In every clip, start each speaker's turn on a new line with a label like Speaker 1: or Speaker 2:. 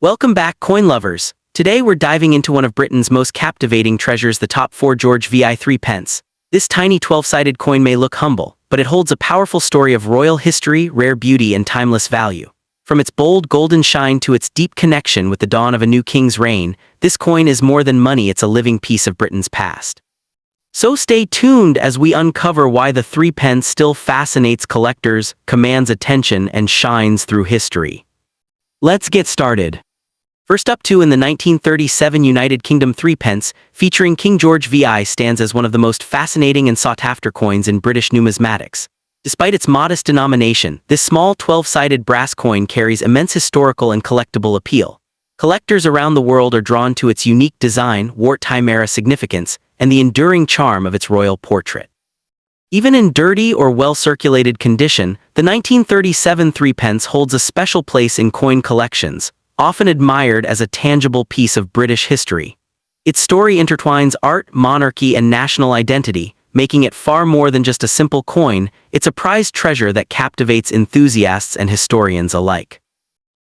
Speaker 1: Welcome back, coin lovers. Today we're diving into one of Britain's most captivating treasures, the top 4 George VI 3 pence. This tiny 12-sided coin may look humble, but it holds a powerful story of royal history, rare beauty, and timeless value. From its bold golden shine to its deep connection with the dawn of a new king's reign, this coin is more than money, it's a living piece of Britain's past. So stay tuned as we uncover why the 3 pence still fascinates collectors, commands attention, and shines through history. Let's get started. First up, in the 1937 United Kingdom 3 pence, featuring King George VI, stands as one of the most fascinating and sought-after coins in British numismatics. Despite its modest denomination, this small 12-sided brass coin carries immense historical and collectible appeal. Collectors around the world are drawn to its unique design, wartime-era significance, and the enduring charm of its royal portrait. Even in dirty or well-circulated condition, the 1937 3 pence holds a special place in coin collections, often admired as a tangible piece of British history. Its story intertwines art, monarchy, and national identity, making it far more than just a simple coin. It's a prized treasure that captivates enthusiasts and historians alike.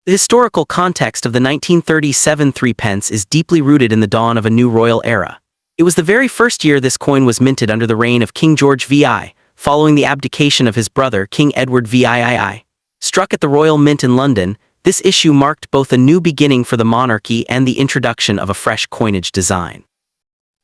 Speaker 1: The historical context of the 1937 3 pence is deeply rooted in the dawn of a new royal era. It was the very first year this coin was minted under the reign of King George VI, following the abdication of his brother, King Edward VIII. Struck at the Royal Mint in London, this issue marked both a new beginning for the monarchy and the introduction of a fresh coinage design.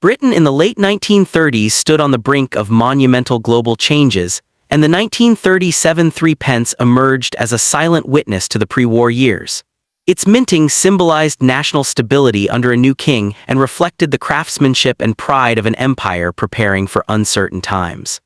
Speaker 1: Britain in the late 1930s stood on the brink of monumental global changes, and the 1937 3 pence emerged as a silent witness to the pre-war years. Its minting symbolized national stability under a new king and reflected the craftsmanship and pride of an empire preparing for uncertain times.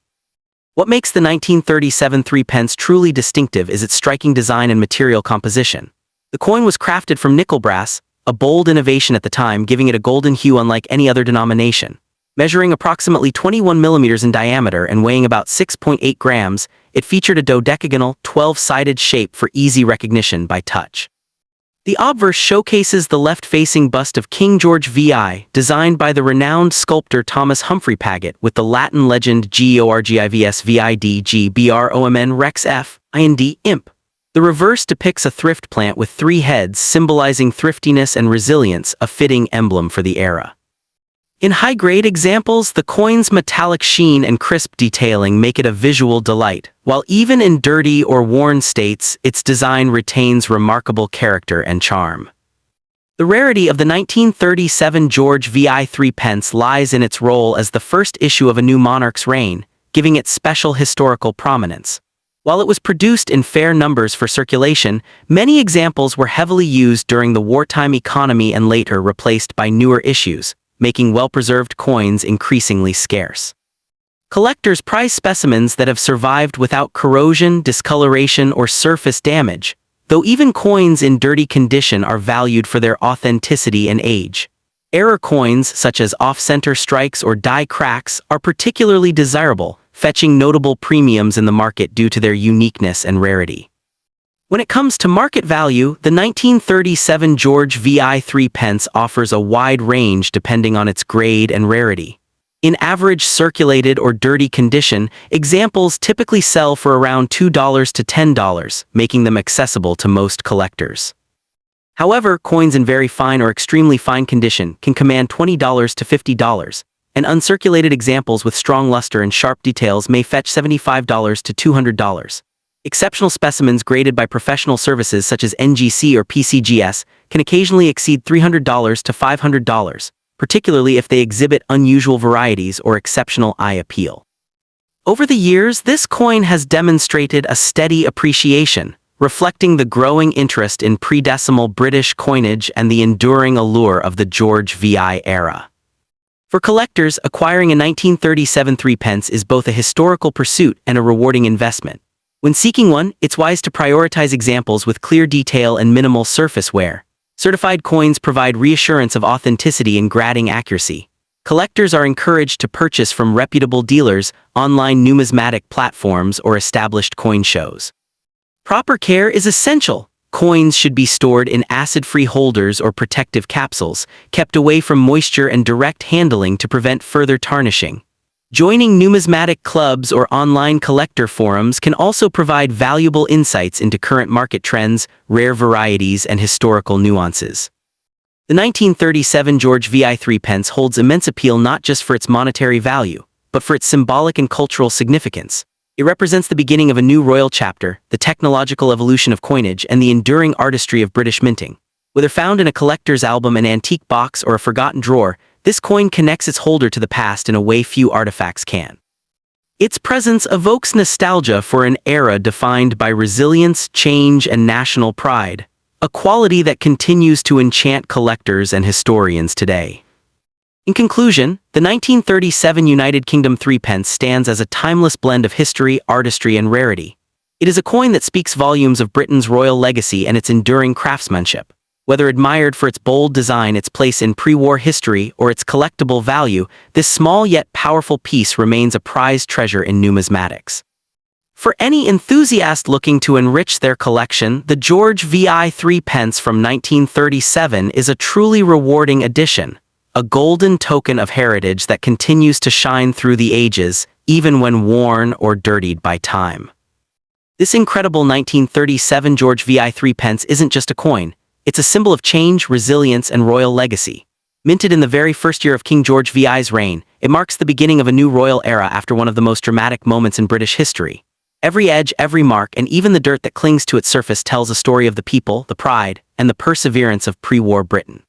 Speaker 1: What makes the 1937 3 pence truly distinctive is its striking design and material composition. The coin was crafted from nickel brass, a bold innovation at the time, giving it a golden hue unlike any other denomination. Measuring approximately 21 millimeters in diameter and weighing about 6.8 grams, it featured a dodecagonal, 12-sided shape for easy recognition by touch. The obverse showcases the left-facing bust of King George VI, designed by the renowned sculptor Thomas Humphrey Paget, with the Latin legend Georgivus Vidgbronn Rex F. Ind. Imp. The reverse depicts a thrift plant with 3 heads, symbolizing thriftiness and resilience, a fitting emblem for the era. In high-grade examples, the coin's metallic sheen and crisp detailing make it a visual delight, while even in dirty or worn states, its design retains remarkable character and charm. The rarity of the 1937 George VI 3 pence lies in its role as the first issue of a new monarch's reign, giving it special historical prominence. While it was produced in fair numbers for circulation, many examples were heavily used during the wartime economy and later replaced by newer issues, making well-preserved coins increasingly scarce. Collectors prize specimens that have survived without corrosion, discoloration, or surface damage, though even coins in dirty condition are valued for their authenticity and age. Error coins, such as off-center strikes or die cracks, are particularly desirable, fetching notable premiums in the market due to their uniqueness and rarity. When it comes to market value, the 1937 George VI 3 pence offers a wide range depending on its grade and rarity. In average circulated or dirty condition, examples typically sell for around $2 to $10, making them accessible to most collectors. However, coins in very fine or extremely fine condition can command $20 to $50, and uncirculated examples with strong luster and sharp details may fetch $75 to $200. Exceptional specimens graded by professional services such as NGC or PCGS can occasionally exceed $300 to $500, particularly if they exhibit unusual varieties or exceptional eye appeal. Over the years, this coin has demonstrated a steady appreciation, reflecting the growing interest in pre-decimal British coinage and the enduring allure of the George VI era. For collectors, acquiring a 1937 3 pence is both a historical pursuit and a rewarding investment. When seeking one, it's wise to prioritize examples with clear detail and minimal surface wear. Certified coins provide reassurance of authenticity and grading accuracy. Collectors are encouraged to purchase from reputable dealers, online numismatic platforms, or established coin shows. Proper care is essential. Coins should be stored in acid-free holders or protective capsules, kept away from moisture and direct handling to prevent further tarnishing. Joining numismatic clubs or online collector forums can also provide valuable insights into current market trends, rare varieties, and historical nuances. The 1937 George VI3 pence holds immense appeal not just for its monetary value, but for its symbolic and cultural significance. It represents the beginning of a new royal chapter, the technological evolution of coinage, and the enduring artistry of British minting. Whether found in a collector's album, an antique box, or a forgotten drawer, this coin connects its holder to the past in a way few artifacts can. Its presence evokes nostalgia for an era defined by resilience, change, and national pride, a quality that continues to enchant collectors and historians today. In conclusion, the 1937 United Kingdom 3 pence stands as a timeless blend of history, artistry, and rarity. It is a coin that speaks volumes of Britain's royal legacy and its enduring craftsmanship. Whether admired for its bold design, its place in pre-war history, or its collectible value, this small yet powerful piece remains a prized treasure in numismatics. For any enthusiast looking to enrich their collection, the George VI3 pence from 1937 is a truly rewarding addition, a golden token of heritage that continues to shine through the ages, even when worn or dirtied by time. This incredible 1937 George VI3 pence isn't just a coin. It's a symbol of change, resilience, and royal legacy. Minted in the very first year of King George VI's reign, it marks the beginning of a new royal era after one of the most dramatic moments in British history. Every edge, every mark, and even the dirt that clings to its surface tells a story of the people, the pride, and the perseverance of pre-war Britain.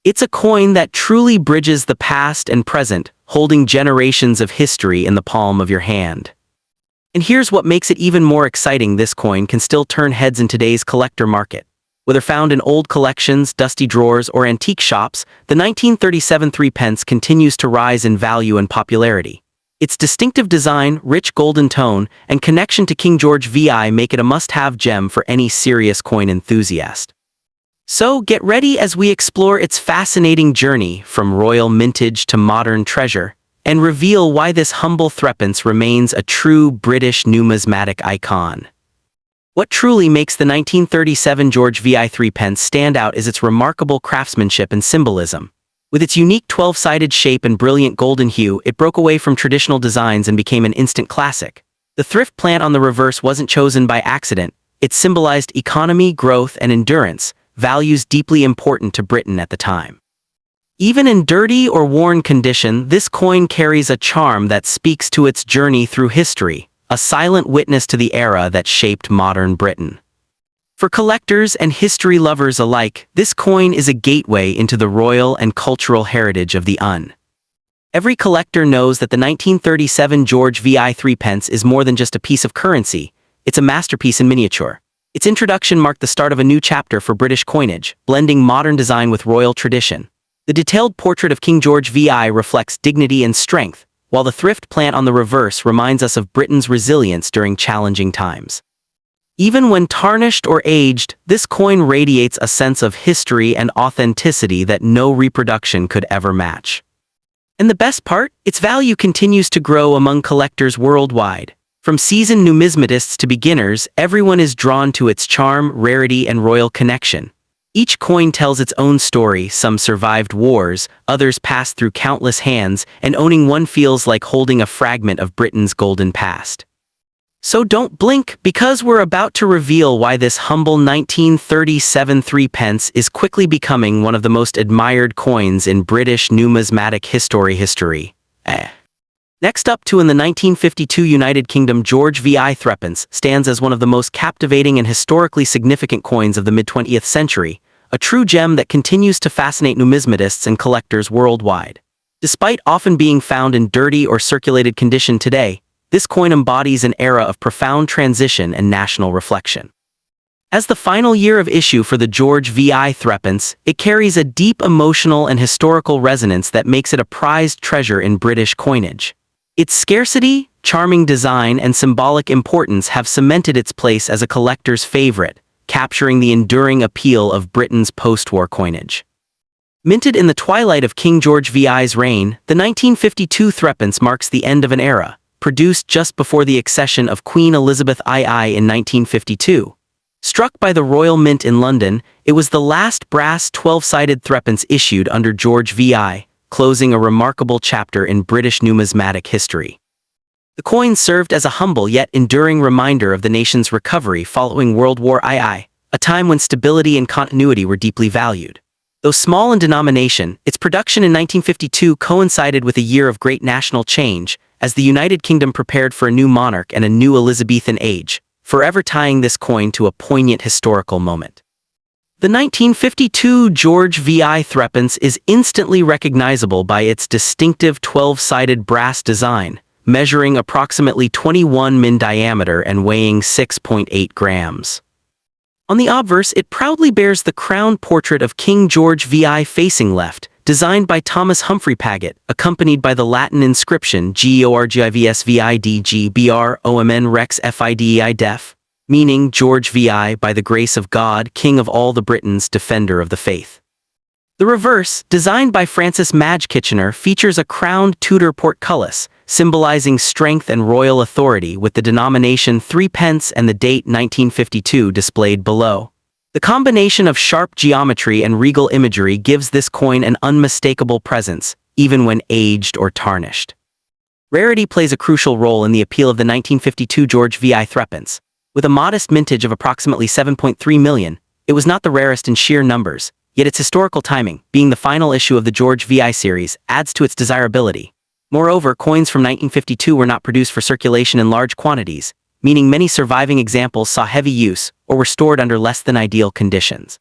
Speaker 1: It's a coin that truly bridges the past and present, holding generations of history in the palm of your hand. And here's what makes it even more exciting: this coin can still turn heads in today's collector market. Whether found in old collections, dusty drawers, or antique shops, the 1937 3 pence continues to rise in value and popularity. Its distinctive design, rich golden tone, and connection to King George VI make it a must-have gem for any serious coin enthusiast. So get ready as we explore its fascinating journey from royal mintage to modern treasure, and reveal why this humble threepence remains a true British numismatic icon. What truly makes the 1937 George VI3 pence stand out is its remarkable craftsmanship and symbolism. With its unique 12-sided shape and brilliant golden hue, it broke away from traditional designs and became an instant classic. The thrift plant on the reverse wasn't chosen by accident. It symbolized economy, growth, and endurance, values deeply important to Britain at the time. Even in dirty or worn condition, this coin carries a charm that speaks to its journey through history, a silent witness to the era that shaped modern Britain. For collectors and history lovers alike, this coin is a gateway into the royal and cultural heritage of the UN. Every collector knows that the 1937 George VI3 pence is more than just a piece of currency. It's a masterpiece in miniature. Its introduction marked the start of a new chapter for British coinage, blending modern design with royal tradition. The detailed portrait of King George VI reflects dignity and strength, while the thrift plant on the reverse reminds us of Britain's resilience during challenging times. Even when tarnished or aged, this coin radiates a sense of history and authenticity that no reproduction could ever match. And the best part? Its value continues to grow among collectors worldwide. From seasoned numismatists to beginners, everyone is drawn to its charm, rarity, and royal connection. Each coin tells its own story. Some survived wars, others passed through countless hands, and owning one feels like holding a fragment of Britain's golden past. So don't blink, because we're about to reveal why this humble 1937 3 pence is quickly becoming one of the most admired coins in British numismatic history. Next up, in the 1952 United Kingdom, George VI threepence stands as one of the most captivating and historically significant coins of the mid-20th century, a true gem that continues to fascinate numismatists and collectors worldwide. Despite often being found in dirty or circulated condition today, this coin embodies an era of profound transition and national reflection. As the final year of issue for the George VI threepence, it carries a deep emotional and historical resonance that makes it a prized treasure in British coinage. Its scarcity, charming design, and symbolic importance have cemented its place as a collector's favorite, capturing the enduring appeal of Britain's post-war coinage. Minted in the twilight of King George VI's reign, the 1952 threepence marks the end of an era, produced just before the accession of Queen Elizabeth II in 1952. Struck by the Royal Mint in London, it was the last brass 12-sided threepence issued under George VI, closing a remarkable chapter in British numismatic history. The coin served as a humble yet enduring reminder of the nation's recovery following World War II, a time when stability and continuity were deeply valued. Though small in denomination, its production in 1952 coincided with a year of great national change, as the United Kingdom prepared for a new monarch and a new Elizabethan age, forever tying this coin to a poignant historical moment. The 1952 George VI threepence is instantly recognizable by its distinctive 12-sided brass design, measuring approximately 21 min diameter and weighing 6.8 grams. On the obverse, it proudly bears the crowned portrait of King George VI facing left, designed by Thomas Humphrey Paget, accompanied by the Latin inscription Georgivs vidg brom rex fidei def, meaning George VI, by the grace of God, King of all the Britons, defender of the faith. The reverse, designed by Francis Madge Kitchener, features a crowned Tudor portcullis, symbolizing strength and royal authority, with the denomination 3p and the date 1952 displayed below. The combination of sharp geometry and regal imagery gives this coin an unmistakable presence, even when aged or tarnished. Rarity plays a crucial role in the appeal of the 1952 George VI threepence. With a modest mintage of approximately 7.3 million, it was not the rarest in sheer numbers, yet its historical timing, being the final issue of the George VI series, adds to its desirability. Moreover, coins from 1952 were not produced for circulation in large quantities, meaning many surviving examples saw heavy use or were stored under less than ideal conditions.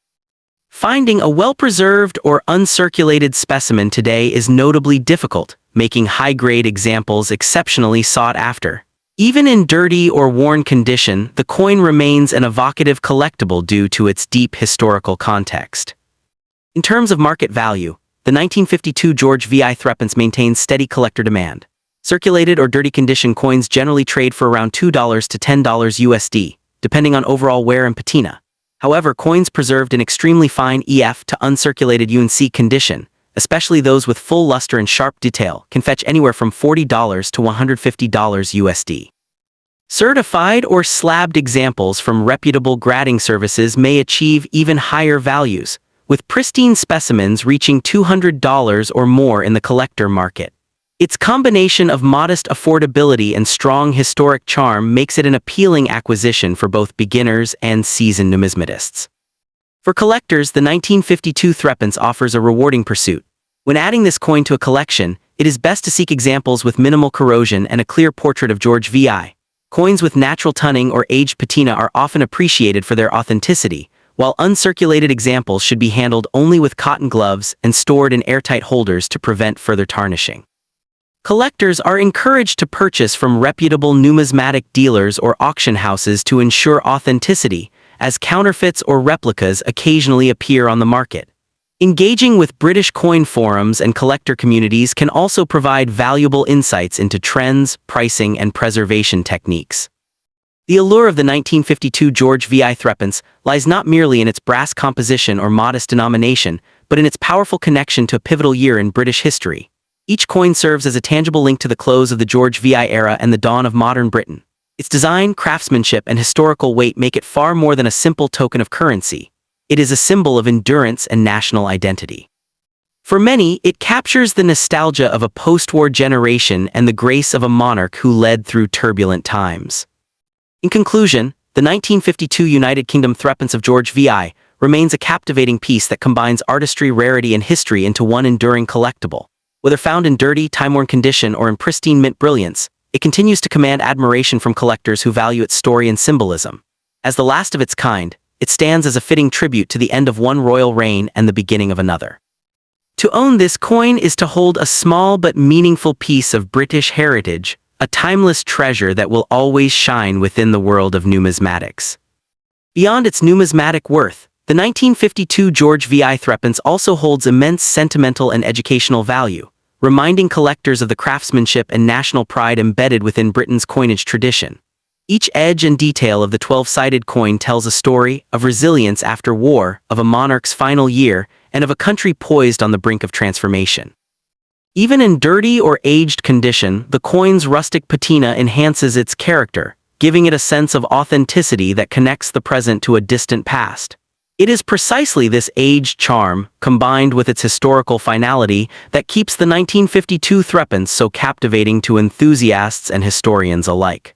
Speaker 1: Finding a well-preserved or uncirculated specimen today is notably difficult, making high-grade examples exceptionally sought after. Even in dirty or worn condition, the coin remains an evocative collectible due to its deep historical context. In terms of market value, the 1952 George VI threepence maintains steady collector demand. Circulated or dirty condition coins generally trade for around $2 to $10 USD, depending on overall wear and patina. However, coins preserved in extremely fine EF to uncirculated UNC condition, especially those with full luster and sharp detail, can fetch anywhere from $40 to $150 USD. Certified or slabbed examples from reputable grading services may achieve even higher values, with pristine specimens reaching $200 or more in the collector market. Its combination of modest affordability and strong historic charm makes it an appealing acquisition for both beginners and seasoned numismatists. For collectors, the 1952 threepence offers a rewarding pursuit. When adding this coin to a collection, it is best to seek examples with minimal corrosion and a clear portrait of George VI. Coins with natural tunning or aged patina are often appreciated for their authenticity, while uncirculated examples should be handled only with cotton gloves and stored in airtight holders to prevent further tarnishing. Collectors are encouraged to purchase from reputable numismatic dealers or auction houses to ensure authenticity, as counterfeits or replicas occasionally appear on the market. Engaging with British coin forums and collector communities can also provide valuable insights into trends, pricing, and preservation techniques. The allure of the 1952 George VI threepence lies not merely in its brass composition or modest denomination, but in its powerful connection to a pivotal year in British history. Each coin serves as a tangible link to the close of the George VI era and the dawn of modern Britain. Its design, craftsmanship, and historical weight make it far more than a simple token of currency. It is a symbol of endurance and national identity. For many, it captures the nostalgia of a post-war generation and the grace of a monarch who led through turbulent times. In conclusion, the 1952 United Kingdom threepence of George VI remains a captivating piece that combines artistry, rarity, and history into one enduring collectible. Whether found in dirty, time-worn condition or in pristine mint brilliance, it continues to command admiration from collectors who value its story and symbolism. As the last of its kind, it stands as a fitting tribute to the end of one royal reign and the beginning of another. To own this coin is to hold a small but meaningful piece of British heritage, a timeless treasure that will always shine within the world of numismatics. Beyond its numismatic worth, the 1952 George VI threepence also holds immense sentimental and educational value, reminding collectors of the craftsmanship and national pride embedded within Britain's coinage tradition. Each edge and detail of the 12-sided coin tells a story of resilience after war, of a monarch's final year, and of a country poised on the brink of transformation. Even in dirty or aged condition, the coin's rustic patina enhances its character, giving it a sense of authenticity that connects the present to a distant past. It is precisely this age charm, combined with its historical finality, that keeps the 1952 threepence so captivating to enthusiasts and historians alike.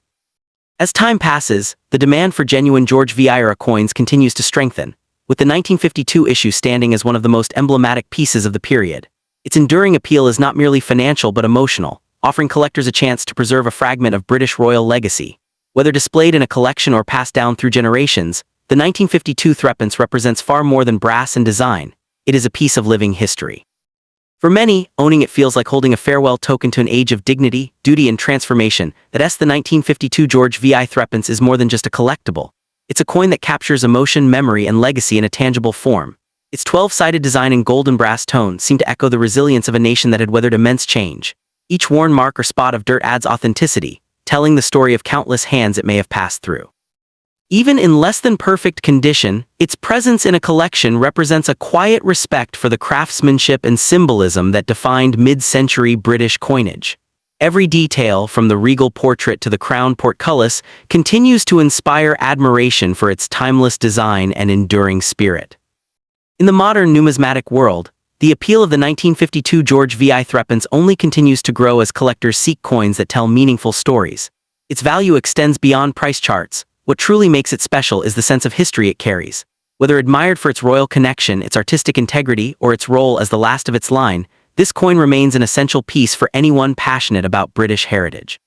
Speaker 1: As time passes, the demand for genuine George V. era coins continues to strengthen, with the 1952 issue standing as one of the most emblematic pieces of the period. Its enduring appeal is not merely financial but emotional, offering collectors a chance to preserve a fragment of British royal legacy. Whether displayed in a collection or passed down through generations, the 1952 threepence represents far more than brass and design. It is a piece of living history. For many, owning it feels like holding a farewell token to an age of dignity, duty and transformation. The 1952 George VI threepence is more than just a collectible. It's a coin that captures emotion, memory and legacy in a tangible form. Its 12-sided design and golden brass tone seem to echo the resilience of a nation that had weathered immense change. Each worn mark or spot of dirt adds authenticity, telling the story of countless hands it may have passed through. Even in less than perfect condition, its presence in a collection represents a quiet respect for the craftsmanship and symbolism that defined mid-century British coinage. Every detail, from the regal portrait to the crown portcullis, continues to inspire admiration for its timeless design and enduring spirit. In the modern numismatic world, the appeal of the 1952 George VI threepence only continues to grow as collectors seek coins that tell meaningful stories. Its value extends beyond price charts. What truly makes it special is the sense of history it carries. Whether admired for its royal connection, its artistic integrity, or its role as the last of its line, this coin remains an essential piece for anyone passionate about British heritage.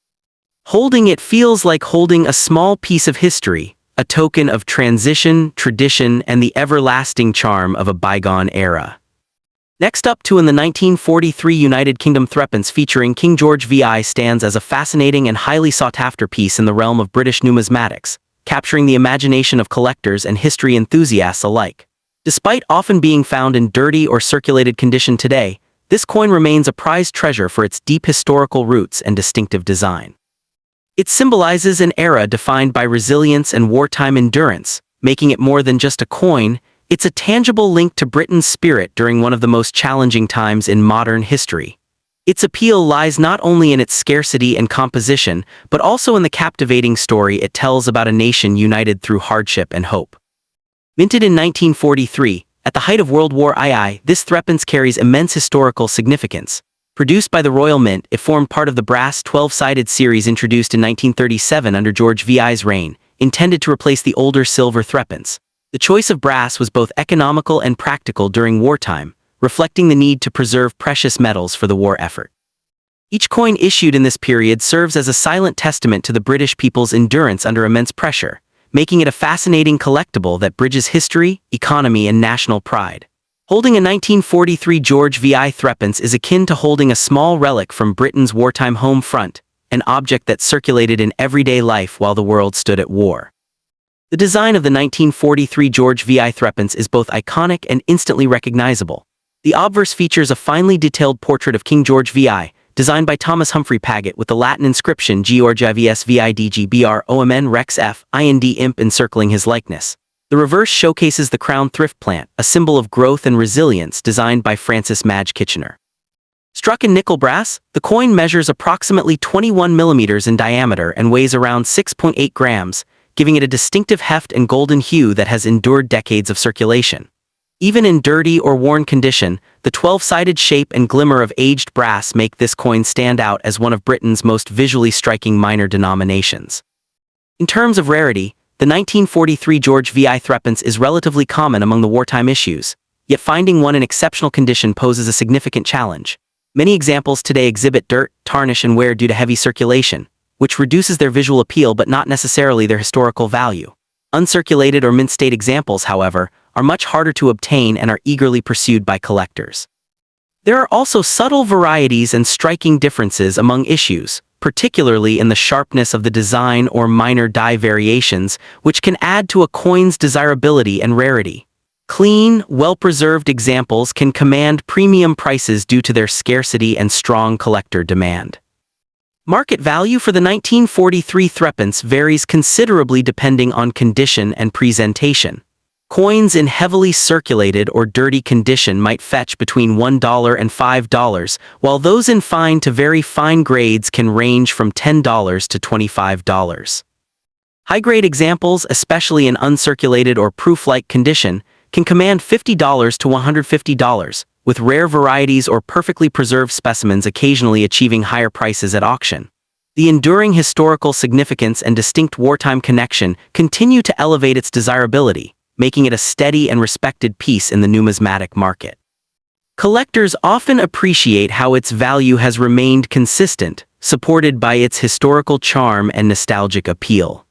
Speaker 1: Holding it feels like holding a small piece of history, a token of transition, tradition, and the everlasting charm of a bygone era. Next up in the 1943 United Kingdom threepence featuring King George VI stands as a fascinating and highly sought-after piece in the realm of British numismatics, capturing the imagination of collectors and history enthusiasts alike. Despite often being found in dirty or circulated condition today, this coin remains a prized treasure for its deep historical roots and distinctive design. It symbolizes an era defined by resilience and wartime endurance, making it more than just a coin. It's a tangible link to Britain's spirit during one of the most challenging times in modern history. Its appeal lies not only in its scarcity and composition, but also in the captivating story it tells about a nation united through hardship and hope. Minted in 1943, at the height of World War II, this threepence carries immense historical significance. Produced by the Royal Mint, it formed part of the brass 12-sided series introduced in 1937 under George VI's reign, intended to replace the older silver threepence. The choice of brass was both economical and practical during wartime, reflecting the need to preserve precious metals for the war effort. Each coin issued in this period serves as a silent testament to the British people's endurance under immense pressure, making it a fascinating collectible that bridges history, economy, and national pride. Holding a 1943 George VI threepence is akin to holding a small relic from Britain's wartime home front, an object that circulated in everyday life while the world stood at war. The design of the 1943 George VI threepence is both iconic and instantly recognizable. The obverse features a finely detailed portrait of King George VI, designed by Thomas Humphrey Paget with the Latin inscription Georgius Vidgbromn Rex F. Ind Imp encircling his likeness. The reverse showcases the crown thrift plant, a symbol of growth and resilience designed by Francis Madge Kitchener. Struck in nickel brass, the coin measures approximately 21 millimeters in diameter and weighs around 6.8 grams, giving it a distinctive heft and golden hue that has endured decades of circulation. Even in dirty or worn condition, the 12-sided shape and glimmer of aged brass make this coin stand out as one of Britain's most visually striking minor denominations. In terms of rarity, the 1943 George VI threepence is relatively common among the wartime issues, yet finding one in exceptional condition poses a significant challenge. Many examples today exhibit dirt, tarnish, and wear due to heavy circulation, which reduces their visual appeal but not necessarily their historical value. Uncirculated or mint-state examples, however, are much harder to obtain and are eagerly pursued by collectors. There are also subtle varieties and striking differences among issues, particularly in the sharpness of the design or minor die variations, which can add to a coin's desirability and rarity. Clean, well-preserved examples can command premium prices due to their scarcity and strong collector demand. Market value for the 1943 threepence varies considerably depending on condition and presentation. Coins in heavily circulated or dirty condition might fetch between $1 and $5, while those in fine to very fine grades can range from $10 to $25. High-grade examples, especially in uncirculated or proof-like condition, can command $50 to $150, with rare varieties or perfectly preserved specimens occasionally achieving higher prices at auction. The enduring historical significance and distinct wartime connection continue to elevate its desirability, making it a steady and respected piece in the numismatic market. Collectors often appreciate how its value has remained consistent, supported by its historical charm and nostalgic appeal.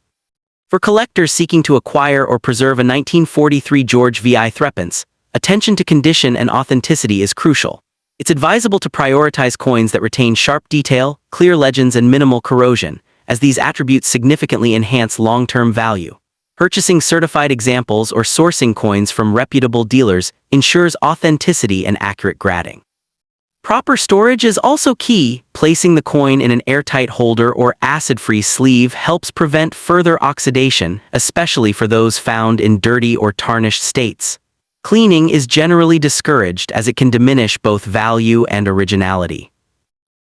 Speaker 1: For collectors seeking to acquire or preserve a 1943 George VI threepence, attention to condition and authenticity is crucial. It's advisable to prioritize coins that retain sharp detail, clear legends, and minimal corrosion, as these attributes significantly enhance long-term value. Purchasing certified examples or sourcing coins from reputable dealers ensures authenticity and accurate grading. Proper storage is also key. Placing the coin in an airtight holder or acid-free sleeve helps prevent further oxidation, especially for those found in dirty or tarnished states. Cleaning is generally discouraged as it can diminish both value and originality.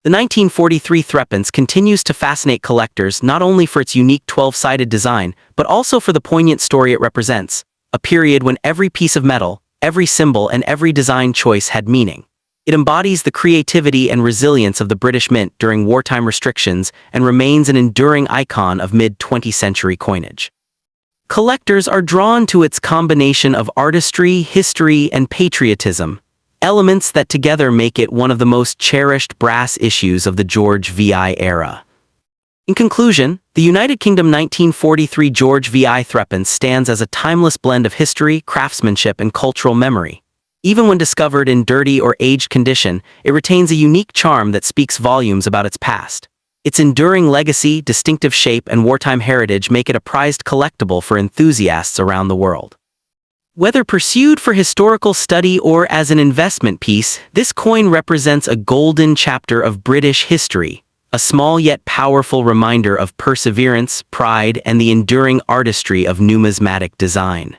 Speaker 1: The 1943 threepence continues to fascinate collectors not only for its unique 12-sided design, but also for the poignant story it represents, a period when every piece of metal, every symbol, and every design choice had meaning. It embodies the creativity and resilience of the British Mint during wartime restrictions and remains an enduring icon of mid-20th century coinage. Collectors are drawn to its combination of artistry, history, and patriotism, elements that together make it one of the most cherished brass issues of the George VI era. In conclusion, the United Kingdom 1943 George VI threepence stands as a timeless blend of history, craftsmanship, and cultural memory. Even when discovered in dirty or aged condition, it retains a unique charm that speaks volumes about its past. Its enduring legacy, distinctive shape, and wartime heritage make it a prized collectible for enthusiasts around the world. Whether pursued for historical study or as an investment piece, this coin represents a golden chapter of British history, a small yet powerful reminder of perseverance, pride, and the enduring artistry of numismatic design.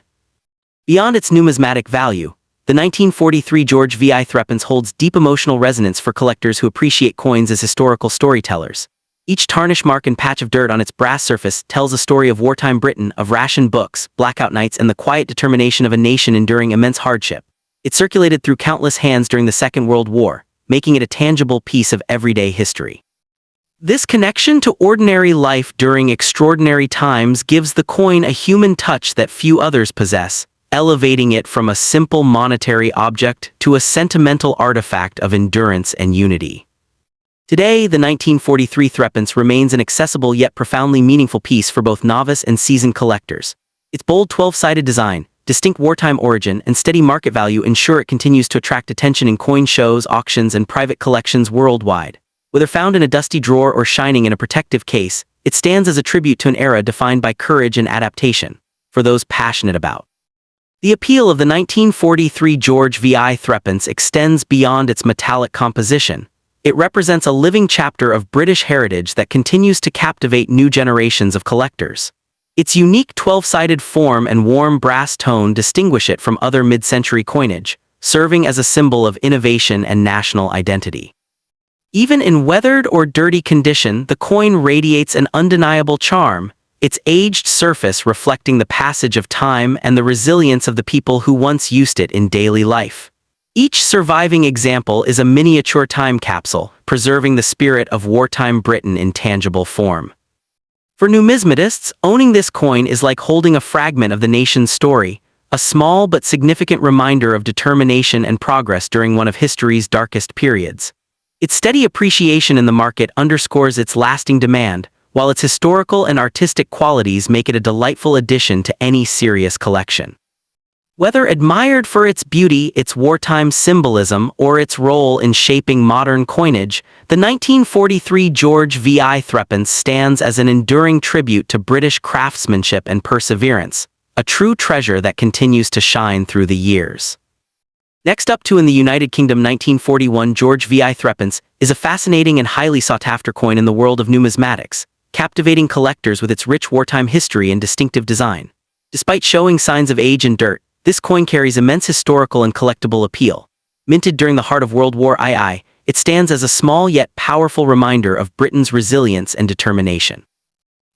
Speaker 1: Beyond its numismatic value, the 1943 George VI threepence holds deep emotional resonance for collectors who appreciate coins as historical storytellers. Each tarnish mark and patch of dirt on its brass surface tells a story of wartime Britain, of rationed books, blackout nights, and the quiet determination of a nation enduring immense hardship. It circulated through countless hands during the Second World War, making it a tangible piece of everyday history. This connection to ordinary life during extraordinary times gives the coin a human touch that few others possess, elevating it from a simple monetary object to a sentimental artifact of endurance and unity. Today, the 1943 threepence remains an accessible yet profoundly meaningful piece for both novice and seasoned collectors. Its bold 12-sided design, distinct wartime origin, and steady market value ensure it continues to attract attention in coin shows, auctions, and private collections worldwide. Whether found in a dusty drawer or shining in a protective case, it stands as a tribute to an era defined by courage and adaptation, for those passionate about. The appeal of the 1943 George VI threepence extends beyond its metallic composition. It represents a living chapter of British heritage that continues to captivate new generations of collectors. Its unique 12-sided form and warm brass tone distinguish it from other mid-century coinage, serving as a symbol of innovation and national identity. Even in weathered or dirty condition, the coin radiates an undeniable charm, its aged surface reflecting the passage of time and the resilience of the people who once used it in daily life. Each surviving example is a miniature time capsule, preserving the spirit of wartime Britain in tangible form. For numismatists, owning this coin is like holding a fragment of the nation's story, a small but significant reminder of determination and progress during one of history's darkest periods. Its steady appreciation in the market underscores its lasting demand, while its historical and artistic qualities make it a delightful addition to any serious collection. Whether admired for its beauty, its wartime symbolism, or its role in shaping modern coinage, the 1943 George VI threepence stands as an enduring tribute to British craftsmanship and perseverance, a true treasure that continues to shine through the years. Next up in the United Kingdom 1941 George VI threepence is a fascinating and highly sought-after coin in the world of numismatics, captivating collectors with its rich wartime history and distinctive design. Despite showing signs of age and dirt, this coin carries immense historical and collectible appeal. Minted during the heart of World War II, it stands as a small yet powerful reminder of Britain's resilience and determination.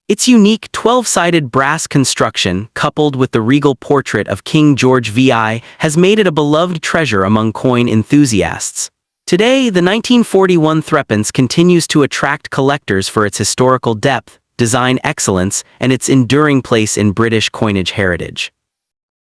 Speaker 1: Its unique 12-sided brass construction, coupled with the regal portrait of King George VI, has made it a beloved treasure among coin enthusiasts. Today, the 1941 threepence continues to attract collectors for its historical depth, design excellence, and its enduring place in British coinage heritage.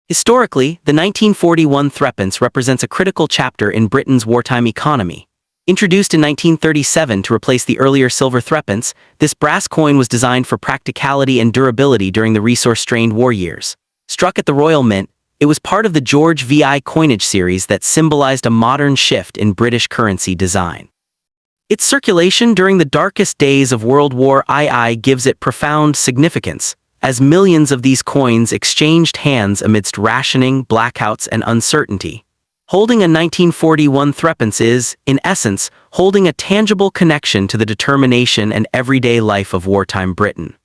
Speaker 1: Historically, the 1941 threepence represents a critical chapter in Britain's wartime economy. Introduced in 1937 to replace the earlier silver threepence, this brass coin was designed for practicality and durability during the resource-strained war years. Struck at the Royal Mint, it was part of the George VI coinage series that symbolized a modern shift in British currency design. Its circulation during the darkest days of World War II gives it profound significance, as millions of these coins exchanged hands amidst rationing, blackouts, and uncertainty. Holding a 1941 threepence is, in essence, holding a tangible connection to the determination and everyday life of wartime Britain.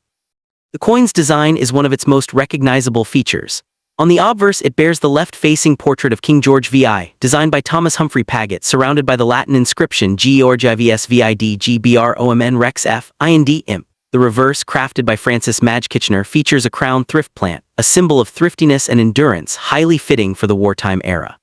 Speaker 1: The coin's design is one of its most recognizable features. On the obverse, it bears the left-facing portrait of King George VI, designed by Thomas Humphrey Paget, surrounded by the Latin inscription Georgius Vid Gbron Rex F. Ind Imp. The reverse, crafted by Francis Madge Kitchener, features a crown thrift plant, a symbol of thriftiness and endurance, highly fitting for the wartime era.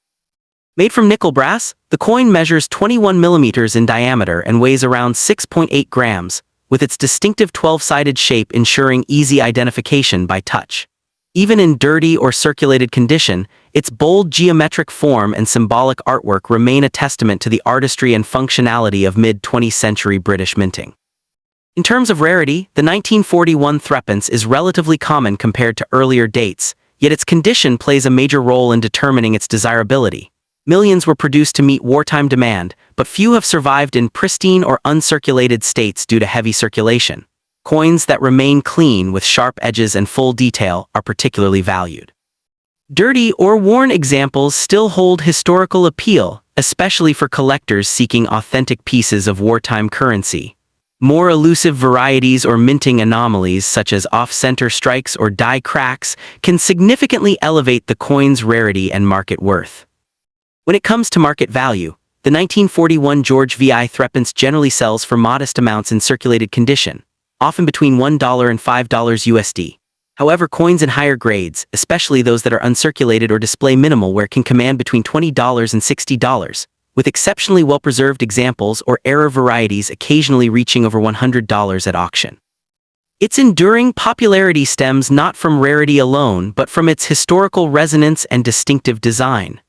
Speaker 1: Made from nickel brass, the coin measures 21 millimeters in diameter and weighs around 6.8 grams, with its distinctive 12-sided shape ensuring easy identification by touch. Even in dirty or circulated condition, its bold geometric form and symbolic artwork remain a testament to the artistry and functionality of mid-20th century British minting. In terms of rarity, the 1941 threepence is relatively common compared to earlier dates, yet its condition plays a major role in determining its desirability. Millions were produced to meet wartime demand, but few have survived in pristine or uncirculated states due to heavy circulation. Coins that remain clean with sharp edges and full detail are particularly valued. Dirty or worn examples still hold historical appeal, especially for collectors seeking authentic pieces of wartime currency. More elusive varieties or minting anomalies, such as off-center strikes or die cracks, can significantly elevate the coin's rarity and market worth. When it comes to market value, the 1941 George VI threepence generally sells for modest amounts in circulated condition, often between $1 and $5 USD. However, coins in higher grades, especially those that are uncirculated or display minimal wear, can command between $20 and $60, with exceptionally well-preserved examples or error varieties occasionally reaching over $100 at auction. Its enduring popularity stems not from rarity alone, but from its historical resonance and distinctive design.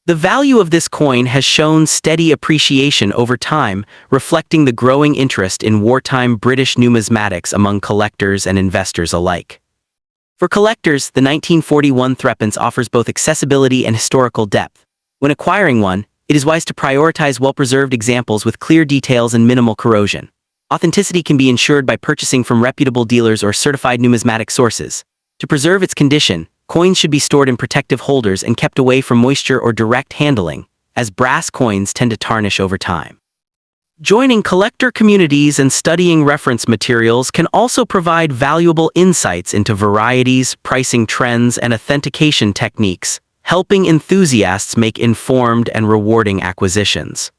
Speaker 1: The value of this coin has shown steady appreciation over time, reflecting the growing interest in wartime British numismatics among collectors and investors alike. For collectors, the 1941 threepence offers both accessibility and historical depth. When acquiring one, it is wise to prioritize well-preserved examples with clear details and minimal corrosion. Authenticity can be ensured by purchasing from reputable dealers or certified numismatic sources. To preserve its condition, coins should be stored in protective holders and kept away from moisture or direct handling, as brass coins tend to tarnish over time. Joining collector communities and studying reference materials can also provide valuable insights into varieties, pricing trends, and authentication techniques, helping enthusiasts make informed and rewarding acquisitions.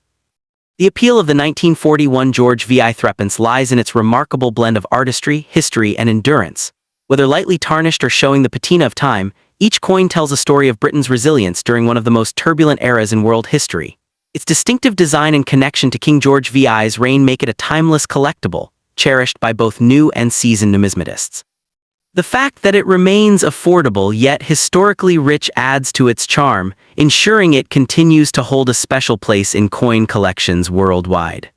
Speaker 1: The appeal of the 1941 George VI threepence lies in its remarkable blend of artistry, history, and endurance. Whether lightly tarnished or showing the patina of time, each coin tells a story of Britain's resilience during one of the most turbulent eras in world history. Its distinctive design and connection to King George VI's reign make it a timeless collectible, cherished by both new and seasoned numismatists. The fact that it remains affordable yet historically rich adds to its charm, ensuring it continues to hold a special place in coin collections worldwide.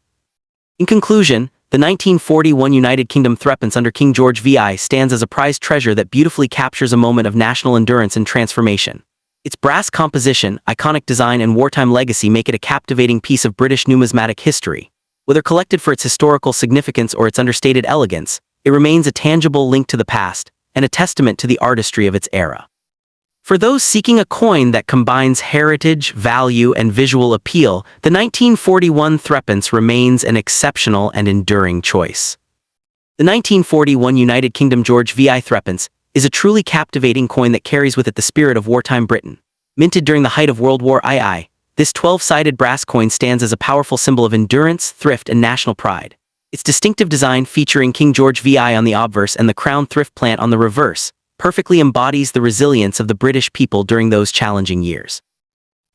Speaker 1: In conclusion, the 1941 United Kingdom threepence under King George VI stands as a prized treasure that beautifully captures a moment of national endurance and transformation. Its brass composition, iconic design, and wartime legacy make it a captivating piece of British numismatic history. Whether collected for its historical significance or its understated elegance, it remains a tangible link to the past, and a testament to the artistry of its era. For those seeking a coin that combines heritage, value, and visual appeal, the 1941 threepence remains an exceptional and enduring choice. The 1941 United Kingdom George VI threepence is a truly captivating coin that carries with it the spirit of wartime Britain. Minted during the height of World War II, this 12-sided brass coin stands as a powerful symbol of endurance, thrift, and national pride. Its distinctive design featuring King George VI on the obverse and the Crown Thrift Plant on the reverse perfectly embodies the resilience of the British people during those challenging years.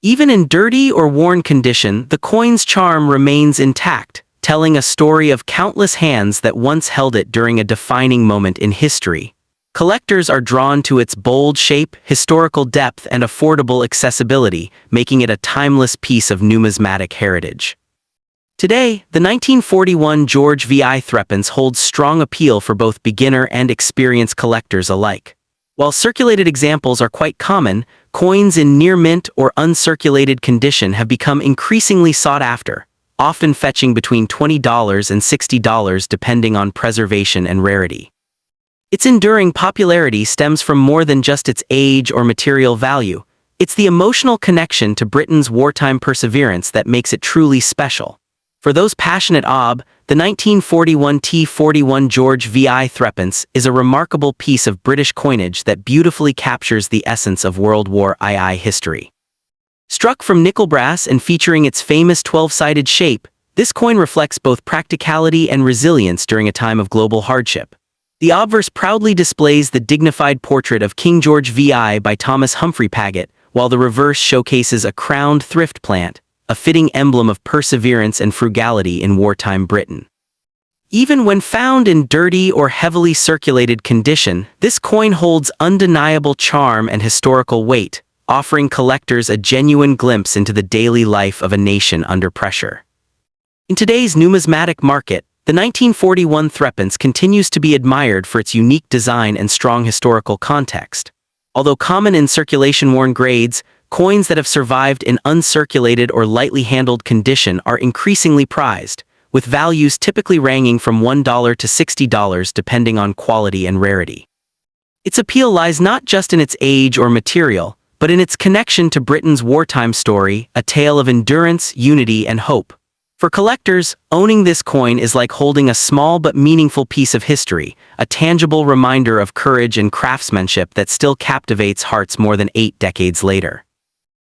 Speaker 1: Even in dirty or worn condition, the coin's charm remains intact, telling a story of countless hands that once held it during a defining moment in history. Collectors are drawn to its bold shape, historical depth, and affordable accessibility, making it a timeless piece of numismatic heritage. Today, the 1941 George VI threepence holds strong appeal for both beginner and experienced collectors alike. While circulated examples are quite common, coins in near-mint or uncirculated condition have become increasingly sought after, often fetching between $20 and $60 depending on preservation and rarity. Its enduring popularity stems from more than just its age or material value. It's the emotional connection to Britain's wartime perseverance that makes it truly special. For those passionate the 1941 T41 George VI threepence is a remarkable piece of British coinage that beautifully captures the essence of World War II history. Struck from nickel brass and featuring its famous 12-sided shape, this coin reflects both practicality and resilience during a time of global hardship. The obverse proudly displays the dignified portrait of King George VI by Thomas Humphrey Paget, while the reverse showcases a crowned thrift plant, a fitting emblem of perseverance and frugality in wartime Britain. Even when found in dirty or heavily circulated condition, this coin holds undeniable charm and historical weight, offering collectors a genuine glimpse into the daily life of a nation under pressure. In today's numismatic market, the 1941 threepence continues to be admired for its unique design and strong historical context. Although common in circulation-worn grades, coins that have survived in uncirculated or lightly handled condition are increasingly prized, with values typically ranging from $1 to $60 depending on quality and rarity. Its appeal lies not just in its age or material, but in its connection to Britain's wartime story, a tale of endurance, unity, and hope. For collectors, owning this coin is like holding a small but meaningful piece of history, a tangible reminder of courage and craftsmanship that still captivates hearts more than 8 decades later.